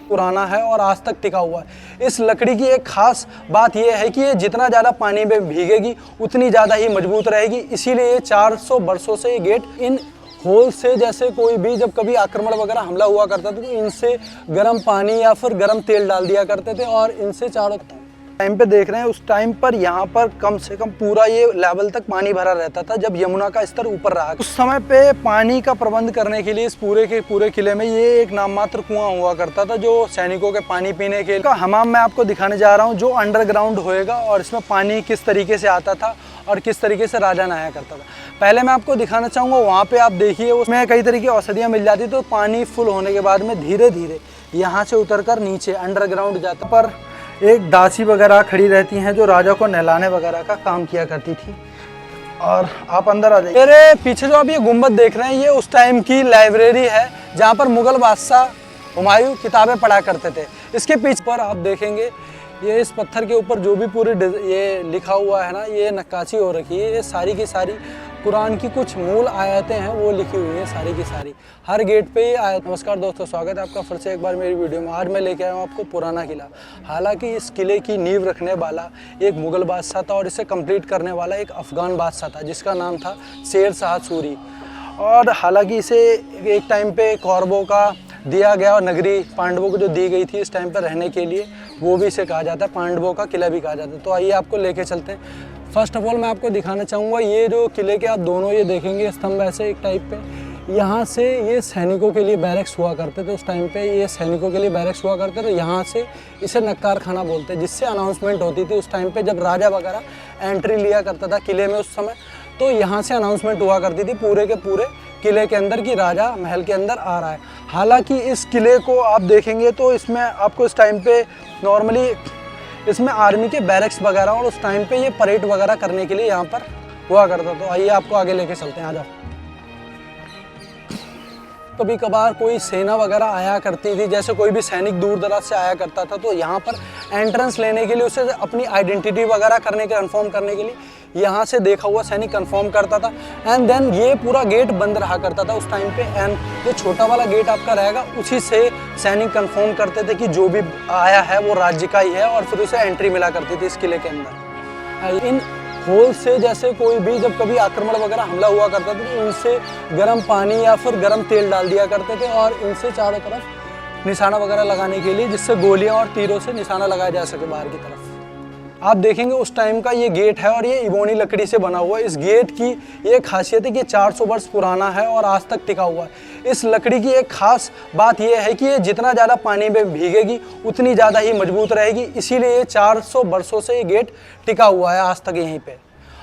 पुराना है और आज तक टिका हुआ है। इस लकड़ी की एक खास बात यह है कि ये जितना ज़्यादा पानी में भीगेगी उतनी ज़्यादा ही मजबूत रहेगी। इसीलिए ये 400 वर्षों से ये गेट इन होल से, जैसे कोई भी जब कभी आक्रमण वगैरह हमला हुआ करता था तो इनसे गर्म पानी या फिर गर्म तेल डाल दिया करते थे और इनसे चारों टाइम पे देख रहे हैं, उस टाइम पर यहाँ पर कम से कम पूरा ये लेवल तक पानी भरा रहता था जब यमुना का स्तर ऊपर रहा। उस समय पे पानी का प्रबंध करने के लिए इस पूरे के पूरे किले में ये एक नाम मात्र कुआं हुआ करता था जो सैनिकों के पानी पीने के लिए। हमाम मैं आपको दिखाने जा रहा हूँ जो अंडरग्राउंड होएगा और इसमें पानी किस तरीके से आता था और किस तरीके से राजा नहाया करता था। पहले मैं आपको दिखाना चाहूँगा, वहाँ पे आप देखिए उसमें कई तरह की औषधियाँ मिल जाती, तो पानी फुल होने के बाद में धीरे धीरे यहाँ से उतरकर नीचे अंडरग्राउंड जाता। पर एक दासी वगैरह खड़ी रहती हैं जो राजा को नहलाने वगैरह का काम किया करती थी। और आप अंदर आ जाइए। मेरे पीछे जो आप ये गुम्बद देख रहे हैं ये उस टाइम की लाइब्रेरी है जहाँ पर मुगल बादशाह हुमायूं किताबें पढ़ा करते थे। इसके पीछे पर आप देखेंगे ये इस पत्थर के ऊपर जो भी पूरी ये लिखा हुआ है ना, ये नक्काशी हो रखी है, ये सारी की सारी कुरान की कुछ मूल आयतें हैं वो लिखी हुई हैं सारी की सारी, हर गेट पे ये आयत। नमस्कार दोस्तों, स्वागत है आपका फिर से एक बार मेरी वीडियो में। आज मैं लेके आया हूँ आपको पुराना किला। हालांकि इस किले की नींव रखने वाला एक मुगल बादशाह था और इसे कंप्लीट करने वाला एक अफ़गान बादशाह था जिसका नाम था शेर शाह सूरी। और हालांकि इसे एक टाइम पे कौरवों का दिया गया और नगरी पांडवों को जो दी गई थी इस टाइम पर रहने के लिए, वो भी इसे कहा जाता है, पांडवों का किला भी कहा जाता है। तो आइए आपको लेके चलते हैं। फर्स्ट ऑफ ऑल मैं आपको दिखाना चाहूँगा ये जो किले के आप दोनों ये देखेंगे स्तंभ ऐसे एक टाइप पे, यहाँ से ये सैनिकों के लिए बैरक्स हुआ करते थे। उस टाइम पे ये सैनिकों के लिए बैरक्स हुआ करते थे। यहाँ से इसे नक्कार खाना बोलते हैं, जिससे अनाउंसमेंट होती थी उस टाइम पे जब राजा वगैरह एंट्री लिया करता था किले में उस समय, तो यहाँ से अनाउंसमेंट हुआ करती थी पूरे के पूरे किले के अंदर कि राजा महल के अंदर आ रहा है। हालांकि इस किले को आप देखेंगे तो इसमें आपको इस टाइम पे नॉर्मली इसमें आर्मी के बैरक्स वगैरह और उस टाइम पे ये परेड वगैरह करने के लिए यहाँ पर हुआ करता। तो आइए आपको आगे लेके चलते हैं, आ जाओ। कभी कभार कोई सेना वगैरह आया करती थी, जैसे कोई भी सैनिक दूर दराज से आया करता था तो यहाँ पर एंट्रेंस लेने के लिए, उसे अपनी आइडेंटिटी वगैरह करने के कंफर्म करने के लिए यहाँ से देखा हुआ सैनिक कंफर्म करता था। एंड देन ये पूरा गेट बंद रहा करता था उस टाइम पे। एंड जो छोटा वाला गेट आपका रहेगा उसी से सैनिक कंफर्म करते थे कि जो भी आया है वो राज्य का ही है और फिर उसे एंट्री मिला करती थी इस किले के अंदर। इन होल से, जैसे कोई भी जब कभी आक्रमण वगैरह हमला हुआ करता था तो इनसे गर्म पानी या फिर गर्म तेल डाल दिया करते थे और इनसे चारों तरफ निशाना वगैरह लगाने के लिए, जिससे गोलियां और तीरों से निशाना लगाया जा सके बाहर की तरफ। आप देखेंगे उस टाइम का ये गेट है और ये इबोनी लकड़ी से बना हुआ है। इस गेट की ये खासियत है कि 400 वर्ष पुराना है और आज तक टिका हुआ है। इस लकड़ी की एक खास बात यह है कि ये जितना ज़्यादा पानी में भीगेगी उतनी ज़्यादा ही मजबूत रहेगी। इसीलिए ये 400 वर्षों से ये गेट टिका हुआ है आज तक यहीं पे।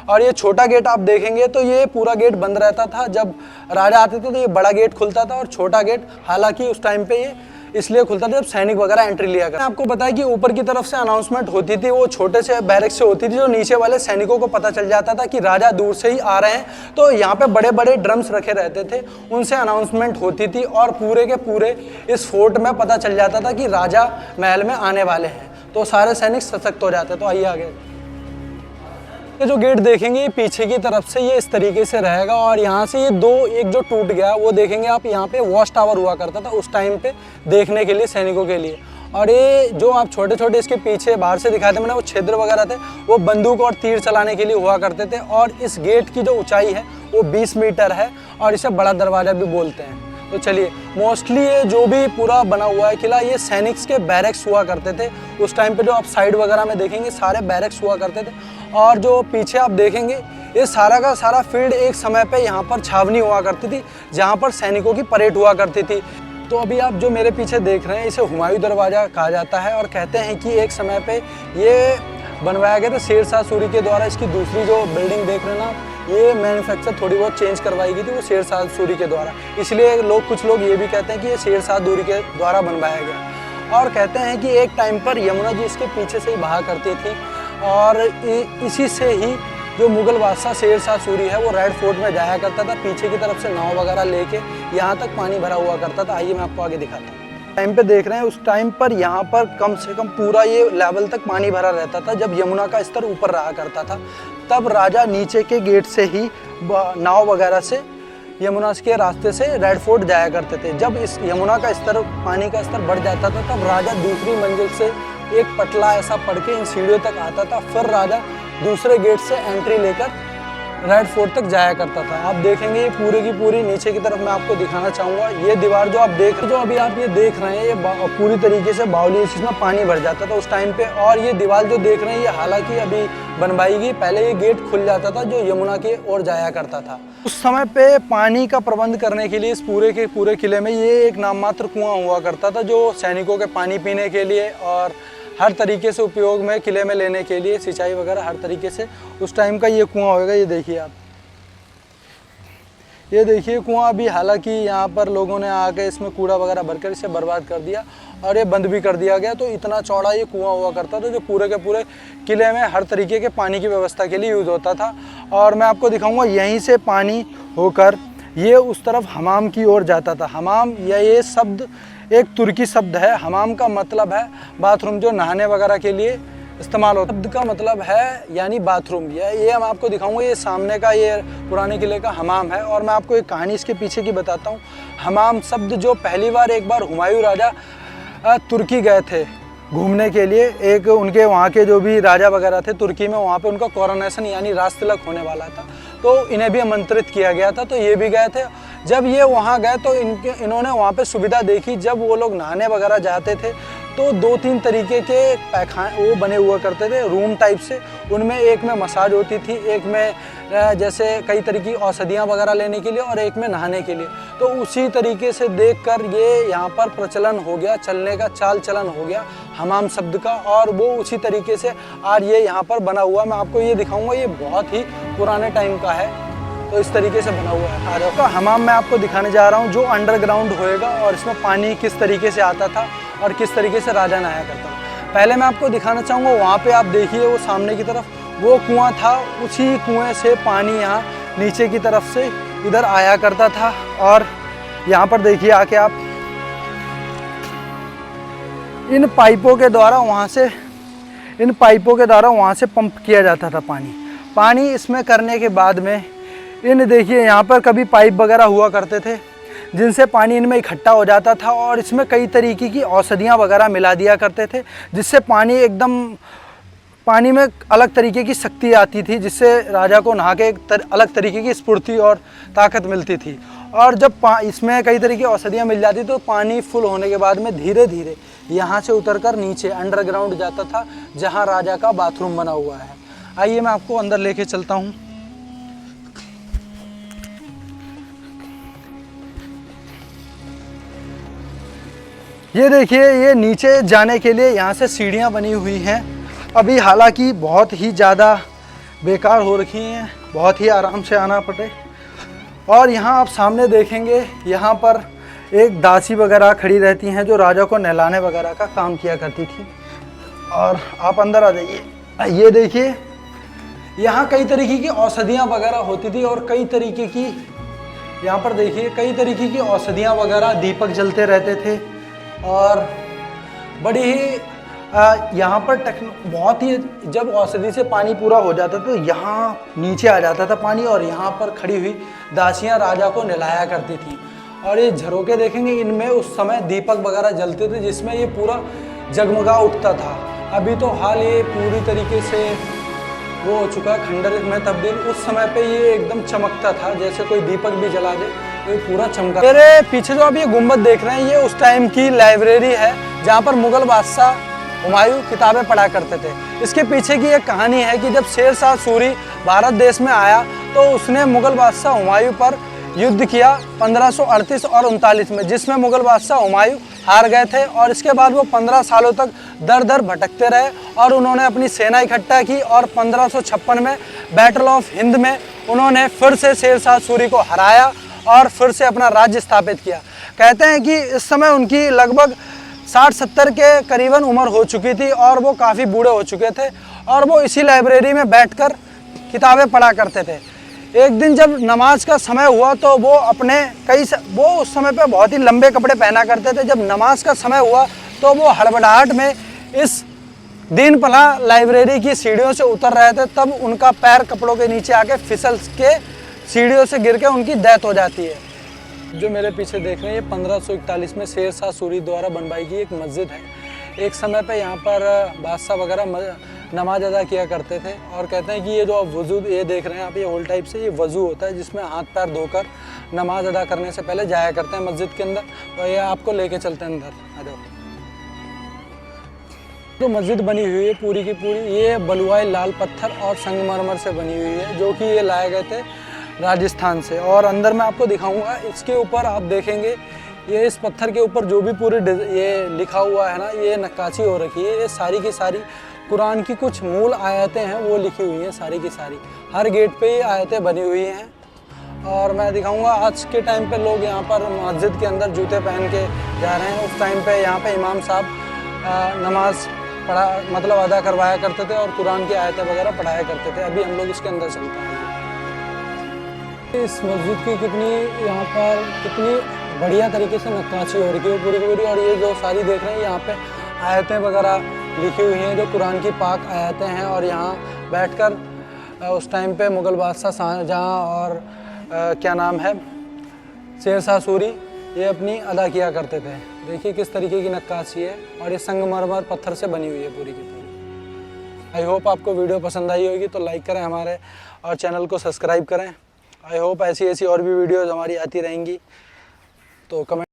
और ये छोटा गेट आप देखेंगे तो ये पूरा गेट बंद रहता था, जब राजा आते थे तो ये बड़ा गेट खुलता था और छोटा गेट हालांकि उस टाइम पे ये इसलिए खुलता था जब सैनिक वगैरह एंट्री लिया करते। आपको पता है कि ऊपर की तरफ से अनाउंसमेंट होती थी, वो छोटे से बैरक से होती थी, जो नीचे वाले सैनिकों को पता चल जाता था कि राजा दूर से ही आ रहे हैं। तो यहाँ पे बड़े बड़े ड्रम्स रखे रहते थे, उनसे अनाउंसमेंट होती थी और पूरे के पूरे इस फोर्ट में पता चल जाता था कि राजा महल में आने वाले हैं, तो सारे सैनिक सशक्त हो जाते। तो आइए आगे। ये जो गेट देखेंगे ये पीछे की तरफ से ये इस तरीके से रहेगा और यहाँ से ये एक जो टूट गया वो देखेंगे आप, यहाँ पे वॉच टावर हुआ करता था उस टाइम पे देखने के लिए सैनिकों के लिए। और ये जो आप छोटे छोटे इसके पीछे बाहर से दिखाते मैंने, वो छिद्र वगैरह थे, वो बंदूक और तीर चलाने के लिए हुआ करते थे। और इस गेट की जो ऊंचाई है वो 20 मीटर है और इसे बड़ा दरवाजा भी बोलते हैं। तो चलिए, मोस्टली ये जो भी पूरा बना हुआ है किला, ये सैनिक्स के बैरक्स हुआ करते थे उस टाइम पे। जो आप साइड वगैरह में देखेंगे सारे बैरक्स हुआ करते थे। और जो पीछे आप देखेंगे ये सारा का सारा फील्ड एक समय पे यहाँ पर छावनी हुआ करती थी जहाँ पर सैनिकों की परेड हुआ करती थी। तो अभी आप जो मेरे पीछे देख रहे हैं इसे हुमायूं दरवाज़ा कहा जाता है और कहते हैं कि एक समय पे ये बनवाया गया था शेर शाह सूरी के द्वारा। इसकी दूसरी जो बिल्डिंग देख रहे हैं ना, ये मैन्युफैक्चर थोड़ी बहुत चेंज करवाई गई थी वो शेर शाह सूरी के द्वारा, इसलिए कुछ लोग ये भी कहते हैं कि ये शेर शाह सूरी के द्वारा बनवाया गया। और कहते हैं कि एक टाइम पर यमुना जी इसके पीछे से ही बहा करती थी और इसी से ही जो मुगल बादशाह शेर शाह सूरी है वो रेड फोर्ट में जाया करता था, पीछे की तरफ से नाव वगैरह लेके यहाँ तक पानी भरा हुआ करता था। आइए मैं आपको आगे दिखाता हूँ। टाइम पे देख रहे हैं, उस टाइम पर यहाँ पर कम से कम पूरा ये लेवल तक पानी भरा रहता था जब यमुना का स्तर ऊपर रहा करता था। तब राजा नीचे के गेट से ही नाव वगैरह से यमुना के रास्ते से रेड फोर्ट जाया करते थे। जब इस यमुना का स्तर, पानी का स्तर बढ़ जाता था, तब राजा दूसरी मंजिल से एक पटला ऐसा पढ़ के इन सीढ़ियों तक आता था, फिर राजा दूसरे गेट से एंट्री लेकर रेड फोर्ट तक जाया करता था। आप देखेंगे ये पूरी की पूरी नीचे की तरफ मैं आपको दिखाना चाहूँगा। ये दीवार जो अभी आप ये देख रहे हैं, ये पूरी तरीके से बावली, इसमें पानी भर जाता था उस टाइम पे। और ये दीवार जो देख रहे हैं, ये हालांकि अभी बनवाई गई, पहले ये गेट खुल जाता था जो यमुना की ओर जाया करता था। उस समय पे पानी का प्रबंध करने के लिए इस पूरे के पूरे किले में ये एक नाम मात्र कुआं हुआ करता था, जो सैनिकों के पानी पीने के लिए और हर तरीके से उपयोग में किले में लेने के लिए, सिंचाई वगैरह हर तरीके से उस टाइम का ये कुआं होगा। ये देखिए आप, ये देखिए कुआं। अभी हालांकि यहाँ पर लोगों ने आके इसमें कूड़ा वगैरह भरकर इसे बर्बाद कर दिया और ये बंद भी कर दिया गया। तो इतना चौड़ा ये कुआं हुआ करता था जो पूरे के पूरे किले में हर तरीके के पानी की व्यवस्था के लिए यूज़ होता था। और मैं आपको दिखाऊंगा, यहीं से पानी होकर ये उस तरफ हमाम की ओर जाता था। हमाम या ये शब्द एक तुर्की शब्द है। हमाम का मतलब है बाथरूम, जो नहाने वगैरह के लिए इस्तेमाल होता है। शब्द का मतलब है यानी बाथरूम। ये मैं आपको दिखाऊंगा, ये सामने का ये पुराने किले का हमाम है। और मैं आपको एक कहानी इसके पीछे की बताता हूँ। हमाम शब्द जो पहली बार एक बार हुमायूं राजा तुर्की गए थे घूमने के लिए, एक उनके वहाँ के जो भी राजा वगैरह थे तुर्की में, वहाँ पे उनका कोरोनेशन यानी राज तिलक होने वाला था, तो इन्हें भी आमंत्रित किया गया था, तो ये भी गए थे। जब ये वहाँ गए तो इन्होंने वहाँ पे सुविधा देखी। जब वो लोग नहाने वगैरह जाते थे तो 2-3 तरीके के पैखाने वो बने हुआ करते थे रूम टाइप से। उनमें एक में मसाज होती थी, एक में जैसे कई तरह की औषधियाँ वगैरह लेने के लिए, और एक में नहाने के लिए। तो उसी तरीके से देखकर ये यहाँ पर प्रचलन हो गया, चलने का चाल चलन हो गया हमाम शब्द का, और वो उसी तरीके से आज ये यहाँ पर बना हुआ। मैं आपको ये दिखाऊंगा, ये बहुत ही पुराने टाइम का है, तो इस तरीके से बना हुआ है। आज का हमाम मैं आपको दिखाने जा रहा हूँ जो अंडरग्राउंड होएगा, और इसमें पानी किस तरीके से आता था और किस तरीके से राजा नहाया करता था। पहले मैं आपको दिखाना चाहूँगा, वहाँ पे आप देखिए वो सामने की तरफ वो कुआं था, उसी कुएं से पानी यहाँ नीचे की तरफ से इधर आया करता था। और यहाँ पर देखिए आके आप, इन पाइपों के द्वारा वहाँ से पंप किया जाता था पानी इसमें करने के बाद में इन देखिए यहाँ पर कभी पाइप वगैरह हुआ करते थे जिनसे पानी इनमें इकट्ठा हो जाता था, और इसमें कई तरीके की औषधियाँ वगैरह मिला दिया करते थे, जिससे पानी में अलग तरीके की शक्ति आती थी, जिससे राजा को नहा के अलग तरीके की स्फूर्ति और ताकत मिलती थी। और जब इसमें कई तरह की औषधियाँ मिल जाती तो पानी फुल होने के बाद में धीरे धीरे यहाँ से उतरकर नीचे अंडरग्राउंड जाता था, जहाँ राजा का बाथरूम बना हुआ है। आइए मैं आपको अंदर लेके चलता हूँ। ये देखिए, ये नीचे जाने के लिए यहाँ से सीढ़ियाँ बनी हुई हैं। अभी हालांकि बहुत ही ज़्यादा बेकार हो रखी हैं, बहुत ही आराम से आना पड़े। और यहाँ आप सामने देखेंगे, यहाँ पर एक दासी वगैरह खड़ी रहती हैं जो राजा को नहलाने वगैरह का काम किया करती थी। और आप अंदर आ जाइए, ये देखिए यहाँ कई तरीके की औषधियाँ वगैरह होती थी, और कई तरीके की यहाँ पर देखिए कई तरीके की औषधियाँ वगैरह, दीपक जलते रहते थे। और बड़ी ही यहाँ पर बहुत ही, जब औषधि से पानी पूरा हो जाता तो यहाँ नीचे आ जाता था पानी, और यहाँ पर खड़ी हुई दासियाँ राजा को नहलाया करती थी। और ये झरोके देखेंगे, इनमें उस समय दीपक वगैरह जलते थे जिसमें ये पूरा जगमगा उठता था। अभी तो हाल ये पूरी तरीके से वो हो चुका है खंडर में तब्दील। उस समय पे ये एकदम चमकता था, जैसे कोई दीपक भी जला दे तो पूरा चमका। मेरे पीछे जो आप ये गुंबद देख रहे हैं, ये उस टाइम की लाइब्रेरी है जहाँ पर मुगल बादशाह हुमायूं किताबें पढ़ा करते थे। इसके पीछे की एक कहानी है कि जब शेर शाह सूरी भारत देश में आया तो उसने मुगल बादशाह हुमायूं पर युद्ध किया 1538 और 39 में, जिसमें मुगल बादशाह हुमायूं हार गए थे। और इसके बाद वो 15 सालों तक दर दर भटकते रहे, और उन्होंने अपनी सेना इकट्ठा की, और 1556 में बैटल ऑफ हिंद में उन्होंने फिर से शेर शाह सूरी को हराया और फिर से अपना राज्य स्थापित किया। कहते हैं कि इस समय उनकी लगभग 60-70 के करीबन उम्र हो चुकी थी, और वो काफ़ी बूढ़े हो चुके थे, और वो इसी लाइब्रेरी में बैठकर किताबें पढ़ा करते थे। एक दिन जब नमाज का समय हुआ तो वो वो उस समय पे बहुत ही लंबे कपड़े पहना करते थे। जब नमाज का समय हुआ तो वो हड़बड़ाहट में इस दीनपला लाइब्रेरी की सीढ़ियों से उतर रहे थे, तब उनका पैर कपड़ों के नीचे आके फिसल के सीढ़ियों से गिर के उनकी डेथ हो जाती है। जो मेरे पीछे देख रहे हैं ये 1541 में शेर शाह सूरी द्वारा बनवाई गई एक मस्जिद है। एक समय पे यहाँ पर बादशाह वगैरह नमाज अदा किया करते थे और कहते हैं कि ये जो आप वज़ू ये देख रहे हैं आप, ये होल टाइप से ये वज़ू होता है जिसमें हाथ पैर धोकर नमाज अदा करने से पहले जाया करते हैं मस्जिद के अंदर। तो ये आपको लेके चलते हैं अंदर, आ जाओ। तो मस्जिद बनी हुई है पूरी की पूरी, ये बलुआई लाल पत्थर और संगमरमर से बनी हुई है, जो कि ये लाए गए थे राजस्थान से। और अंदर मैं आपको दिखाऊंगा, इसके ऊपर आप देखेंगे ये इस पत्थर के ऊपर जो भी पूरी ये लिखा हुआ है ना, ये नक्काशी हो रखी है। ये सारी की सारी कुरान की कुछ मूल आयतें हैं वो लिखी हुई हैं सारी की सारी। हर गेट पे ये आयतें बनी हुई हैं। और मैं दिखाऊंगा आज के टाइम पे लोग यहाँ पर मस्जिद के अंदर जूते पहन के जा रहे हैं। उस टाइम पे यहाँ पे इमाम साहब नमाज पढ़ा मतलब अदा करवाया करते थे और कुरान की आयतें वगैरह पढ़ाया करते थे। अभी हम लोग इसके अंदर चलते हैं। इस मस्जिद की कितनी यहाँ पर कितनी बढ़िया तरीके से नक्काशी हो रही है पूरी पूरी। और ये जो सारी देख रहे हैं यहाँ पे आयतें वगैरह लिखी हुई हैं जो कुरान की पाक आयतें हैं। और यहाँ बैठकर उस टाइम पे मुग़ल बादशाह शाहजहाँ और क्या नाम है शेर शाह सूरी ये अपनी अदा किया करते थे। देखिए किस तरीके की नक्काशी है और ये संगमरमर पत्थर से बनी हुई है पूरी की पूरी। आई होप आपको वीडियो पसंद आई होगी तो लाइक करें हमारे और चैनल को सब्सक्राइब करें। आई होप ऐसी और भी वीडियोज़ हमारी आती रहेंगी, तो कमेंट